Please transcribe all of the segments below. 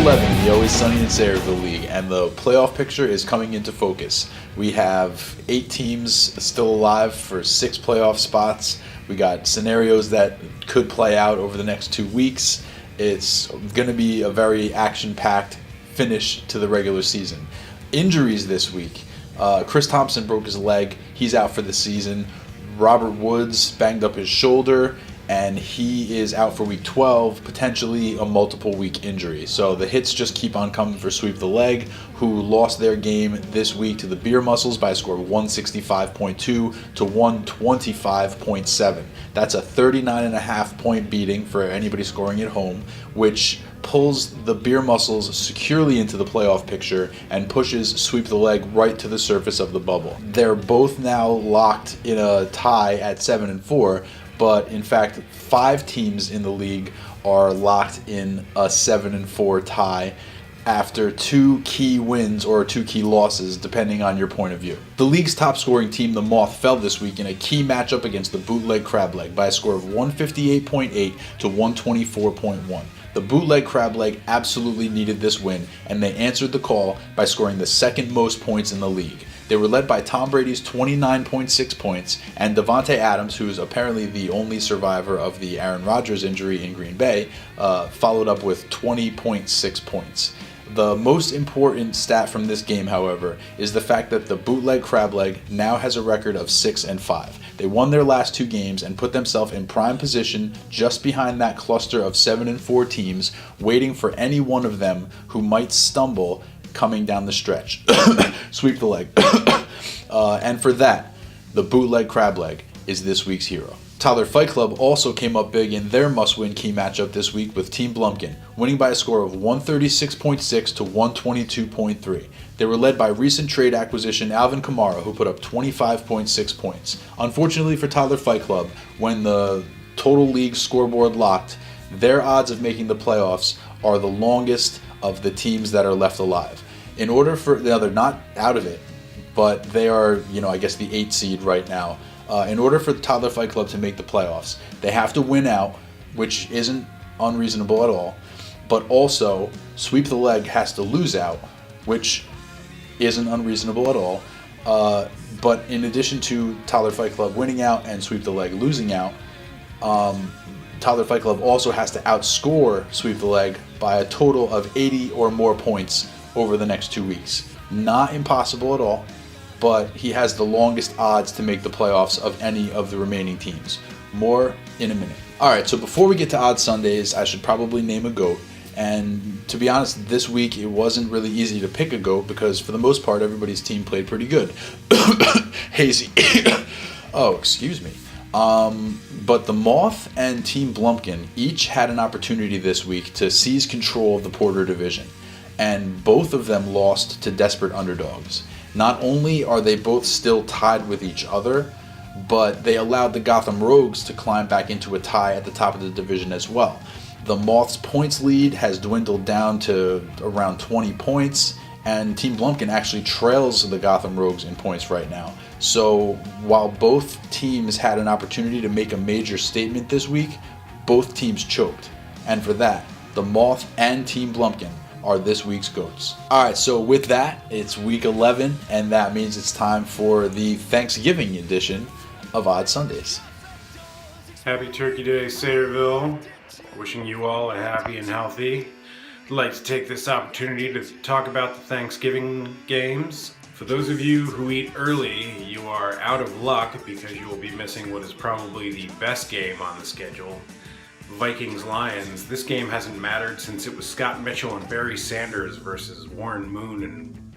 11 in the Always Sunny in Sayreville League, and the playoff picture is coming into focus. We have 8 teams still alive for 6 playoff spots. We got scenarios that could play out over the next 2 weeks. It's going to be a very action-packed finish to the regular season. Injuries this week. Chris Thompson broke his leg. He's out for the season. Robert Woods banged up his shoulder, and he is out for week 12, potentially a multiple week injury. So the hits just keep on coming for Sweep the Leg, who lost their game this week to the Beer Muscles by a score of 165.2 to 125.7. That's a 39.5 point beating for anybody scoring at home, which pulls the Beer Muscles securely into the playoff picture and pushes Sweep the Leg right to the surface of the bubble. They're both now locked in a tie at 7-4, but in fact 5 teams in the league are locked in a 7-4 tie after 2 key wins or 2 key losses, depending on your point of view. The league's top scoring team, the Moth, fell this week in a key matchup against the Bootleg Crableg by a score of 158.8 to 124.1. The Bootleg Crableg absolutely needed this win, and they answered the call by scoring the second most points in the league. They were led by Tom Brady's 29.6 points, and Davante Adams, who's apparently the only survivor of the Aaron Rodgers injury in Green Bay, followed up with 20.6 points. The most important stat from this game, however, is the fact that the Bootleg Crableg now has a record of 6-5. They won their last 2 games and put themselves in prime position just behind that cluster of 7-4 teams, waiting for any one of them who might stumble coming down the stretch. Sweep the leg. And for that, the Bootleg Crableg is this week's hero. Tyler Fight Club also came up big in their must-win key matchup this week with Team Blumpkin, winning by a score of 136.6 to 122.3. They were led by recent trade acquisition Alvin Kamara, who put up 25.6 points. Unfortunately for Tyler Fight Club, when the total league scoreboard locked, their odds of making the playoffs are the longest of the teams that are left alive. In order for, now they're not out of it, but they are, I guess the 8th seed right now. In order for the Tyler Fight Club to make the playoffs, they have to win out, which isn't unreasonable at all, but also Sweep the Leg has to lose out, which isn't unreasonable at all. But in addition to Tyler Fight Club winning out and Sweep the Leg losing out, Tyler Fight Club also has to outscore Sweep the Leg by a total of 80 or more points over the next 2 weeks. Not impossible at all, but he has the longest odds to make the playoffs of any of the remaining teams. More in a minute. Alright, so before we get to Odd Sundays, I should probably name a GOAT. And to be honest, this week it wasn't really easy to pick a GOAT because for the most part everybody's team played pretty good. Hazy. Oh, excuse me. But the Moth and Team Blumpkin each had an opportunity this week to seize control of the Porter division, and both of them lost to desperate underdogs. Not only are they both still tied with each other, but they allowed the Gotham Rogues to climb back into a tie at the top of the division as well. The Moth's points lead has dwindled down to around 20 points, and Team Blumpkin actually trails the Gotham Rogues in points right now. So while both teams had an opportunity to make a major statement this week, both teams choked. And for that, the Moth and Team Blumpkin are this week's GOATs. Alright, so with that, it's week 11, and that means it's time for the Thanksgiving edition of Odd Sundays. Happy Turkey Day, Sayreville. Wishing you all a happy and healthy. I'd like to take this opportunity to talk about the Thanksgiving games. For those of you who eat early, you are out of luck because you will be missing what is probably the best game on the schedule. Vikings-Lions. This game hasn't mattered since it was Scott Mitchell and Barry Sanders versus Warren Moon and,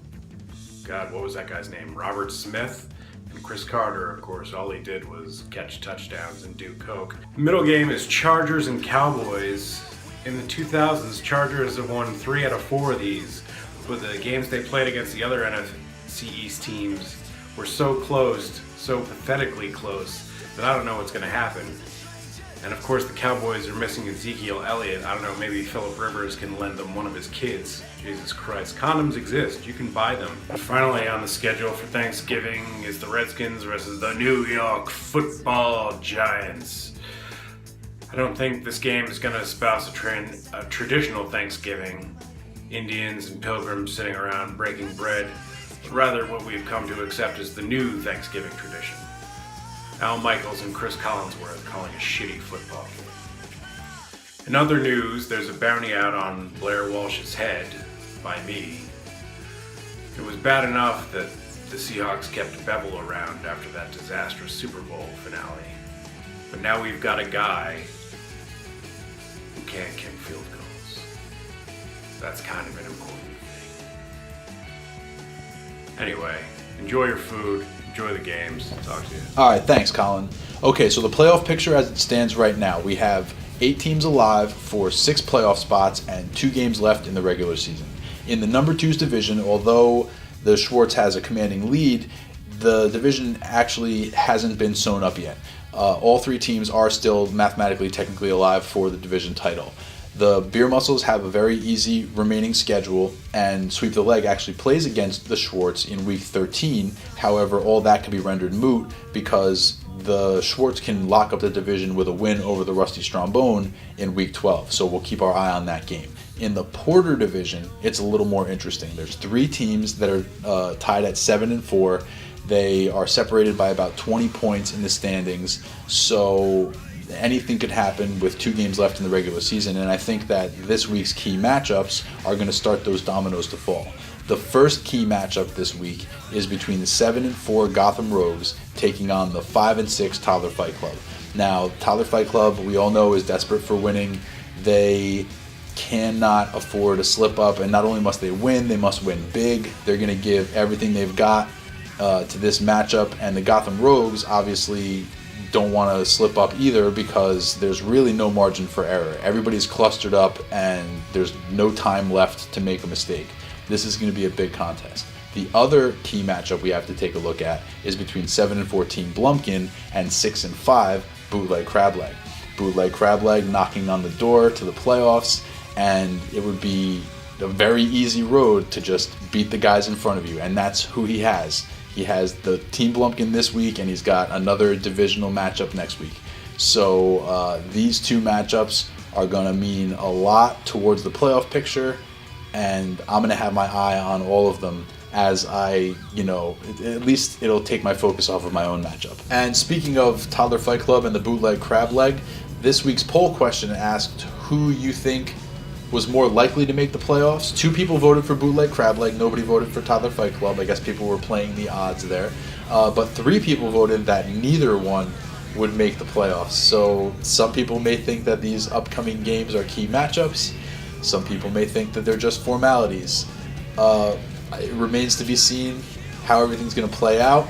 God, what was that guy's name? Robert Smith and Chris Carter, of course. All he did was catch touchdowns and do coke. Middle game is Chargers and Cowboys. In the 2000s, Chargers have won 3 out of 4 of these, but the games they played against the other NFC East teams were so close, so pathetically close, that I don't know what's going to happen. And of course the Cowboys are missing Ezekiel Elliott. I don't know, maybe Phillip Rivers can lend them one of his kids. Jesus Christ. Condoms exist. You can buy them. And finally on the schedule for Thanksgiving is the Redskins versus the New York Football Giants. I don't think this game is going to espouse a traditional Thanksgiving. Indians and pilgrims sitting around breaking bread, but rather what we've come to accept as the new Thanksgiving tradition. Al Michaels and Chris Collinsworth calling a shitty football game. In other news, there's a bounty out on Blair Walsh's head by me. It was bad enough that the Seahawks kept Bevel around after that disastrous Super Bowl finale. But now we've got a guy who can't kick field goals. That's kind of an important thing. Anyway, enjoy your food, enjoy the games. Talk to you. All right, thanks, Colin. Okay, so the playoff picture as it stands right now, we have 8 teams alive for 6 playoff spots and 2 games left in the regular season. In the number 2's division, although the Schwartz has a commanding lead, the division actually hasn't been sewn up yet. All 3 teams are still mathematically technically alive for the division title. The Beer Muscles have a very easy remaining schedule, and Sweep the Leg actually plays against the Schwartz in week 13. However, all that can be rendered moot because the Schwartz can lock up the division with a win over the Rusty Strombone in week 12. So we'll keep our eye on that game. In the Porter division, it's a little more interesting. There's 3 teams that are tied at 7-4. They are separated by about 20 points in the standings. So anything could happen with 2 games left in the regular season, and I think that this week's key matchups are going to start those dominoes to fall. The first key matchup this week is between the 7-4 Gotham Rogues taking on the 5-6 Toddler Fight Club. Now, Toddler Fight Club, we all know, is desperate for winning. They cannot afford a slip up, and not only must they win, they must win big. They're going to give everything they've got to this matchup, and the Gotham Rogues obviously don't want to slip up either because there's really no margin for error. Everybody's clustered up and there's no time left to make a mistake. This is going to be a big contest. The other key matchup we have to take a look at is between 7-14 Blumpkin and 6-5 Bootleg Crableg. Bootleg Crableg knocking on the door to the playoffs, and it would be a very easy road to just beat the guys in front of you, and that's who he has. He has the Team Blumpkin this week, and he's got another divisional matchup next week. So these 2 matchups are going to mean a lot towards the playoff picture, and I'm going to have my eye on all of them as I, at least it'll take my focus off of my own matchup. And speaking of Toddler Fight Club and the Bootleg Crab Leg, this week's poll question asked who you think was more likely to make the playoffs. 2 people voted for Bootleg Crab Leg. Nobody voted for Toddler Fight Club. I guess people were playing the odds there. But 3 people voted that neither one would make the playoffs. So some people may think that these upcoming games are key matchups. Some people may think that they're just formalities. It remains to be seen how everything's going to play out.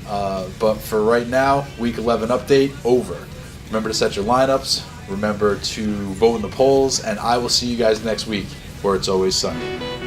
But for right now, Week 11 update over. Remember to set your lineups. Remember to vote in the polls, and I will see you guys next week where it's always Sunday.